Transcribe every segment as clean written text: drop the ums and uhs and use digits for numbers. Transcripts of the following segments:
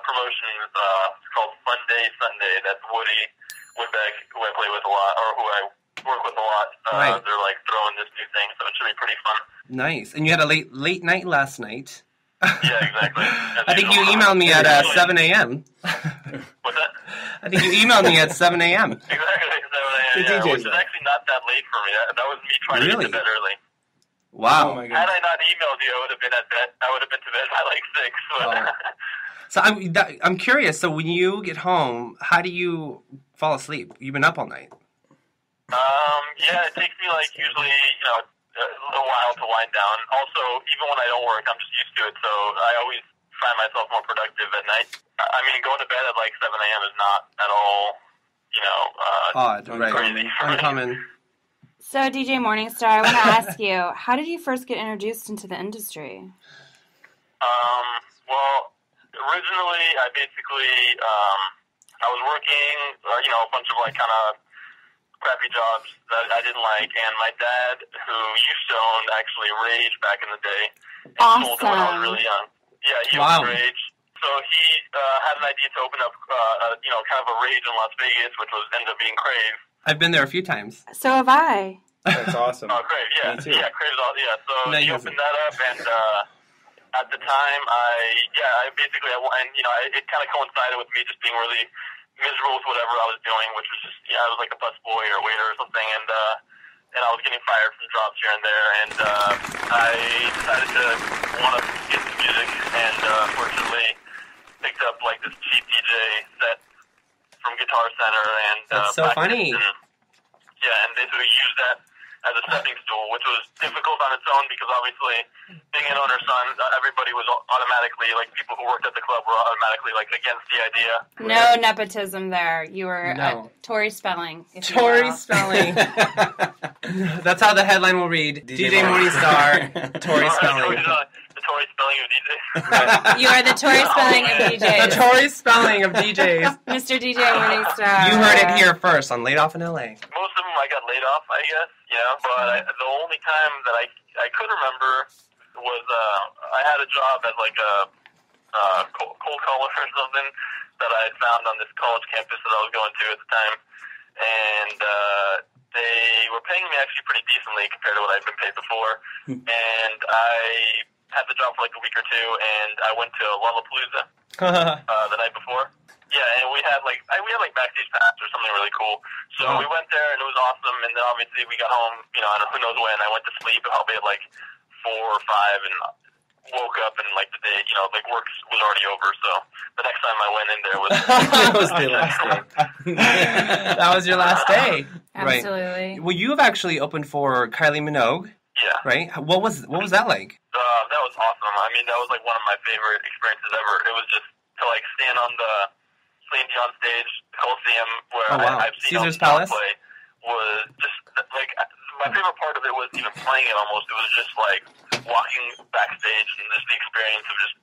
promotion called Fun Day Sunday. That's Woodbeck, who I play with a lot, or who I work with a lot. Right. They're like throwing this new thing, so it should be pretty fun. Nice. And you had a late night last night. Yeah, exactly. I think you emailed me at 7 a.m. What's that? I think you emailed me at 7 a.m. Exactly, 7 a.m. Yeah, which is actually not that late for me. That was me trying to get to bed early. Wow. Oh my Had I not emailed you, I would have been at bed. I would have been to bed by like 6. But So I'm curious. So when you get home, how do you fall asleep? You've been up all night. Yeah, it takes me like usually, a little while to wind down. Also, even when I don't work, I'm just used to it, so I always find myself more productive at night. I mean, going to bed at like 7 a.m. is not at all, Odd, right? crazy. Uncommon. So, DJ Morningstar, I want to ask you, how did you first get introduced into the industry? Well, originally, I basically, I was working, a bunch of like kind of crappy jobs that I didn't like, and my dad, who used to own actually Rage back in the day, and sold it when I was really young. Yeah, he owned Rage. So he had an idea to open up, kind of a Rage in Las Vegas, which ended up being Crave. I've been there a few times. So have I. That's awesome. Oh, Crave, yeah. Me too. Yeah, Crave's all, yeah. So No, he opened that up, and at the time, it kind of coincided with me just being really miserable with whatever I was doing, which was just, I was like a busboy or a waiter or something, and I was getting fired from jobs here and there, and I decided to want to get into music, and fortunately picked up like this cheap DJ set from Guitar Center, and That's so funny. And basically used that as a stepping stool, which was difficult on its own because obviously being an owner's son, everybody was automatically, like people who worked at the club were automatically like against the idea. No nepotism there. You were Tori Spelling. Tori Spelling. That's how the headline will read. DJ Morningstar, Tori Spelling. The Tori Spelling of DJs. You are the Tori Spelling of DJs. The Tori Spelling of DJs. Mr. DJ Morningstar. You heard it here first on Laid Off in LA. Most of them I got laid off, I guess, but the only time that I could remember was I had a job at like a cold caller or something that I had found on this college campus that I was going to at the time, and they were paying me actually pretty decently compared to what I'd been paid before, and I had the job for like a week or two, and I went to Lollapalooza the night before. Yeah, and we had backstage pass or something really cool. So we went there, and it was awesome. And then obviously we got home, I don't know who knows when. I went to sleep probably at like 4 or 5, and woke up and like the day, work was already over. So the next time I went in there was that was the last day. That was your last day. Absolutely. Right. Well, you have actually opened for Kylie Minogue. Yeah. Right. What was that like? That was awesome. I mean, that was like one of my favorite experiences ever. It was just to like stand on the Celine Dion stage, the Coliseum, where I've seen Caesar's Elton John Palace play, was just like my favorite part of it was even playing it almost. It was just like walking backstage and just the experience of just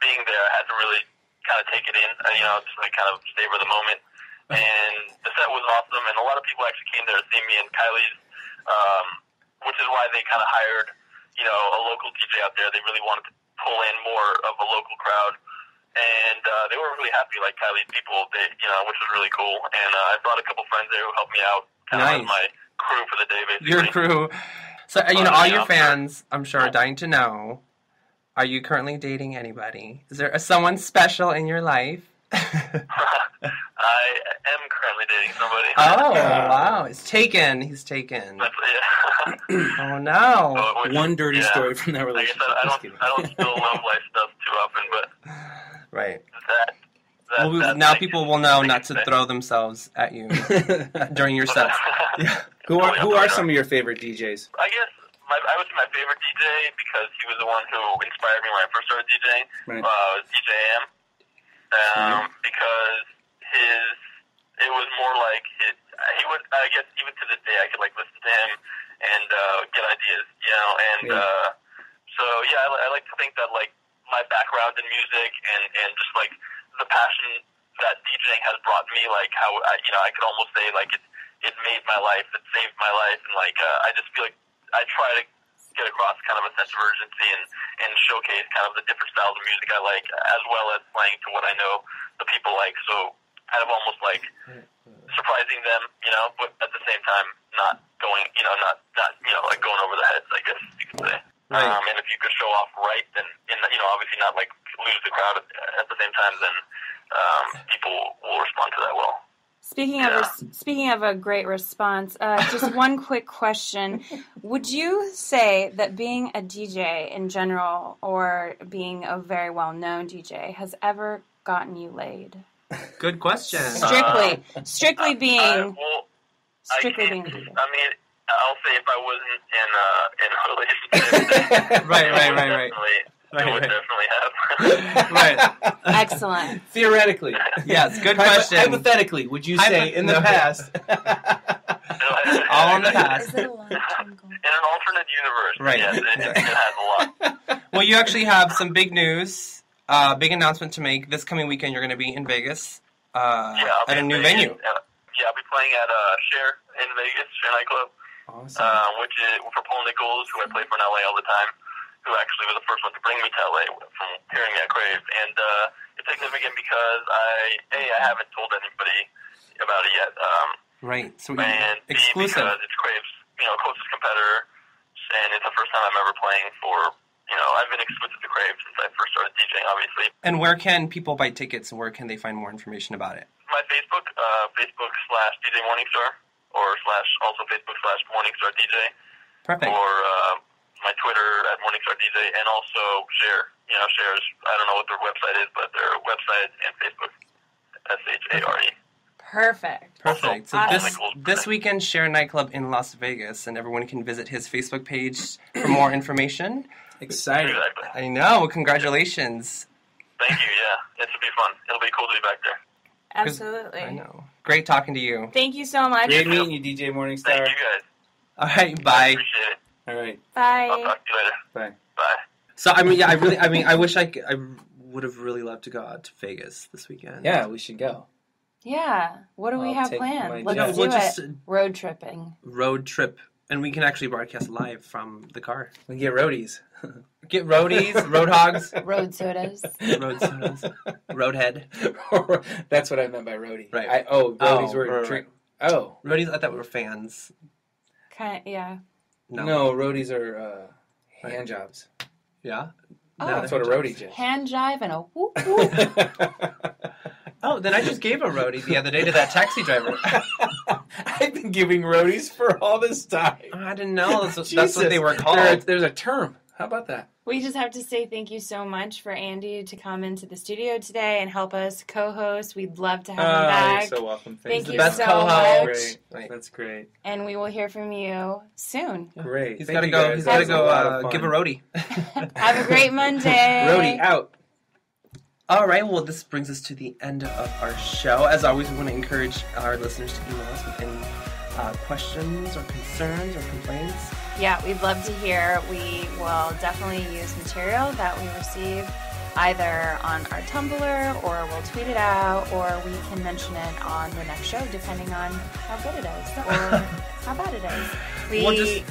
being there. I had to really kind of take it in, just like kind of savor the moment. And the set was awesome, and a lot of people actually came there to see me and Kylie's, which is why they kind of hired, a local DJ out there. They really wanted to pull in more of a local crowd. And they were really happy, like Kylie's people, which was really cool. And I brought a couple friends there who helped me out, kind of as my crew for the day, basically. Your crew. So, all your fans, I'm sure, are dying to know, are you currently dating anybody? Is there someone special in your life? I am currently dating somebody. Oh, wow. He's taken. Oh, no. One dirty story from that relationship. Like I don't spill love life stuff too often, but... Right. Now people will know not to throw themselves at you during your sets. Yeah. Who are some of your favorite DJs? I guess I would say my favorite DJ, because he was the one who inspired me when I first started DJing, was DJ AM. Because it was more like he would, I guess even to this day I could like listen to him and get ideas, I like to think that like my background in music and just like the passion that DJing has brought me, like how I could almost say like it made my life, it saved my life, and like I just feel like I try to get across kind of a sense of urgency and showcase kind of the different styles of music I like, as well as playing to what I know the people like. So kind of almost like surprising them, but at the same time not going, not like going over the heads, I guess you could say. Right. And if you could show off right, then obviously not like lose the crowd at the same time, then people will respond to that well. Speaking of a great response, just one quick question. Would you say that being a DJ in general or being a very well-known DJ has ever gotten you laid? Good question. Strictly being a DJ. I mean, I'll say if I wasn't in a relationship, right. It would definitely have. Right. Excellent. Theoretically. Yes, good question. Hypothetically, would you say in the past? All in the past. Is it a long jingle? In an alternate universe. Right. Yes, it has a lot. Well, you actually have some big news, big announcement to make. This coming weekend, you're going to be in Vegas at a new venue. I'll be playing at Share in Vegas, Share nightclub. Awesome. Which is for Paul Nichols, who I play for in LA all the time, who actually was the first one to bring me to LA from hearing me at Crave. And it's significant because I haven't told anybody about it yet. Right. So and exclusive. Because it's Crave's closest competitor, and it's the first time I'm ever playing for. I've been exclusive to Crave since I first started DJing, obviously. And where can people buy tickets, and where can they find more information about it? My Facebook, Facebook/DJ Morningstar, or also Facebook/Morningstar DJ. Perfect. Or my Twitter at Morningstar DJ, and also Share. Share's, I don't know what their website is, but their website and Facebook, SHARE. Perfect. So this weekend, Share nightclub in Las Vegas, and everyone can visit his Facebook page for more information. Exciting. Exactly. I know. Congratulations. Thank you, yeah. It should be fun. It'll be cool to be back there. Absolutely. I know. Great talking to you. Thank you so much. Great meeting you, DJ Morningstar. Thank you, guys. All right, bye. I appreciate it. All right. Bye. I'll talk to you later. Bye. Bye. So, I wish I would have really loved to go out to Vegas this weekend. Yeah, we should go. Yeah. What do we I'll have take planned? my Let's jet. do it. Road tripping. Road trip. And we can actually broadcast live from the car. We can get roadies. Get roadies, road hogs. Road sodas. Road sodas. Roadhead. That's what I meant by roadie. Right. Roadies were right, drink. Oh. Roadies, I thought were fans. Yeah. No, roadies are hand jobs. Yeah? Oh, That's what a roadie is. Hand jive and a whoop whoop. Oh, then I just gave a roadie the other day to that taxi driver. I've been giving roadies for all this time. I didn't know. That's what they were called. There's a term. How about that? We just have to say thank you so much for Andy to come into the studio today and help us co-host. We'd love to have him back. You're so welcome. Thank you best so co-host. much. Great. That's great. And we will hear from you soon. Great. He's got to go. He's got to go give a roadie. Have a great Monday. Roadie out. All right, well, this brings us to the end of our show. As always, we want to encourage our listeners to email us with any questions or concerns or complaints. Yeah, we'd love to hear. We will definitely use material that we receive either on our Tumblr, or we'll tweet it out, or we can mention it on the next show, depending on how good it is or how bad it is.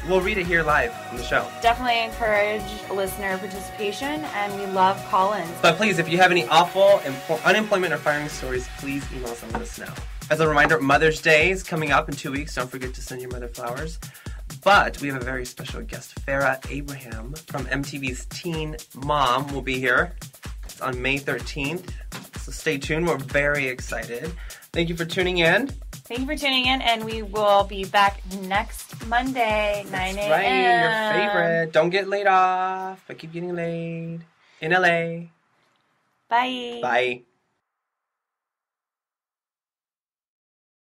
We'll read it here live on the show. Definitely encourage listener participation, and we love call-ins. But please, if you have any awful unemployment or firing stories, please email us and let us know. As a reminder, Mother's Day is coming up in 2 weeks. Don't forget to send your mother flowers. But we have a very special guest, Farrah Abraham from MTV's Teen Mom will be here. It's on May 13th. So stay tuned. We're very excited. Thank you for tuning in. Thank you for tuning in, and we will be back next Monday, 9 a.m. Right, your favorite. Don't get laid off. I keep getting laid. In LA. Bye. Bye.